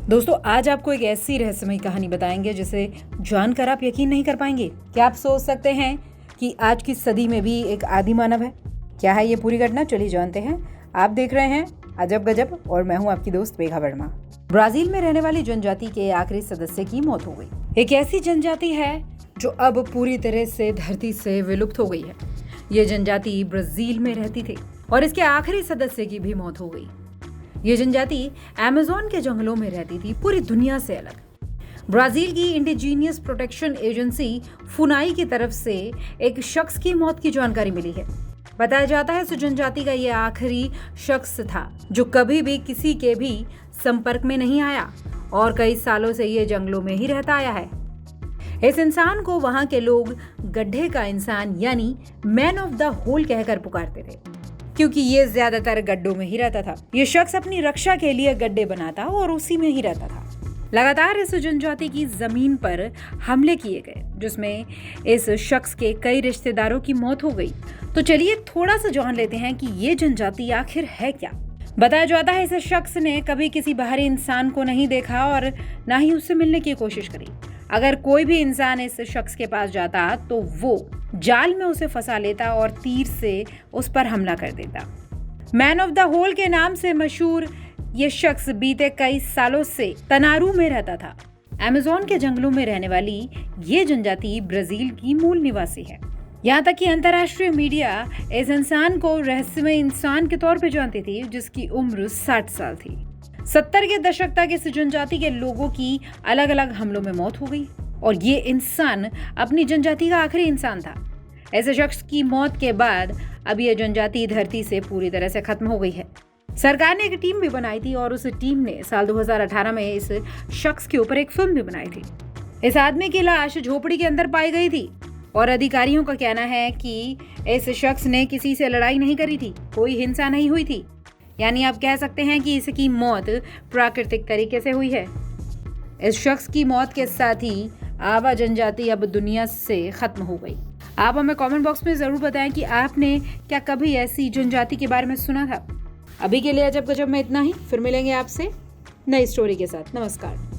दोस्तों, आज आपको एक ऐसी रहस्यमयी कहानी बताएंगे जिसे जानकर आप यकीन नहीं कर पाएंगे। क्या आप सोच सकते हैं कि आज की सदी में भी एक आदि मानव है? क्या है ये पूरी घटना? चलिए जानते हैं। आप देख रहे हैं अजब गजब और मैं हूं आपकी दोस्त मेघा वर्मा। ब्राजील में रहने वाली जनजाति के आखिरी सदस्य की मौत हो गई। एक ऐसी जनजाति है जो अब पूरी तरह से धरती से विलुप्त हो गई है। ये जनजाति ब्राजील में रहती थी और इसके आखिरी सदस्य की भी मौत हो गई। ये जनजाति अमेज़न के जंगलों में रहती थी, पूरी दुनिया से अलग। ब्राजील की इंडिजीनियस प्रोटेक्शन एजेंसी फुनाई की तरफ से एक शख्स की मौत की जानकारी मिली है। बताया जाता है इस जनजाति का ये आखिरी शख्स था जो कभी भी किसी के भी संपर्क में नहीं आया और कई सालों से ये जंगलों में ही रहता आया है। इस इंसान को वहां के लोग गड्ढे का इंसान यानी मैन ऑफ द होल कहकर पुकारते थे, क्योंकि ये ज्यादातर गड्ढों में ही रहता था। ये शख्स अपनी रक्षा के लिए गड्ढे बनाता और उसी में ही रहता था। लगातार इस जनजाति की जमीन पर हमले किए गए, जिसमें इस शख्स के कई रिश्तेदारों की मौत हो गई। तो चलिए थोड़ा सा जान लेते हैं कि ये जनजाति आखिर है क्या। बताया जाता है इस शख्स ने कभी किसी बाहरी इंसान को नहीं देखा और ना ही उससे मिलने की कोशिश करी। अगर कोई भी इंसान इस शख्स के पास जाता तो वो जाल में उसे फंसा लेता और तीर से उस पर हमला कर देता। मैन ऑफ द होल के नाम से मशहूर ये शख्स बीते कई सालों से तनारू में रहता था। अमेज़न के जंगलों में रहने वाली ये जनजाति ब्राजील की मूल निवासी है। यहाँ तक कि अंतर्राष्ट्रीय मीडिया इस इंसान को रहस्यमय इंसान के तौर पर जानती थी, जिसकी उम्र 60 साल थी। 70 के दशक तक इस जनजाति के लोगों की अलग अलग हमलों में मौत हो गई और ये इंसान अपनी जनजाति का आखिरी इंसान था। ऐसे शख्स की मौत के बाद अब ये जनजाति धरती से पूरी तरह से खत्म हो गई है। सरकार ने एक टीम भी बनाई थी और उस टीम ने साल 2018 में इस शख्स के ऊपर एक फिल्म भी बनाई थी। इस आदमी की लाश झोपड़ी के अंदर पाई गई थी और अधिकारियों का कहना है कि इस शख्स ने किसी से लड़ाई नहीं करी थी, कोई हिंसा नहीं हुई थी। यानी आप कह सकते हैं कि इसकी मौत प्राकृतिक तरीके से हुई है। इस शख्स की मौत के साथ ही आवा जनजाति अब दुनिया से खत्म हो गई। आप हमें कमेंट बॉक्स में जरूर बताएं कि आपने क्या कभी ऐसी जनजाति के बारे में सुना था। अभी के लिए अजब गजब में इतना ही। फिर मिलेंगे आपसे नई स्टोरी के साथ। नमस्कार।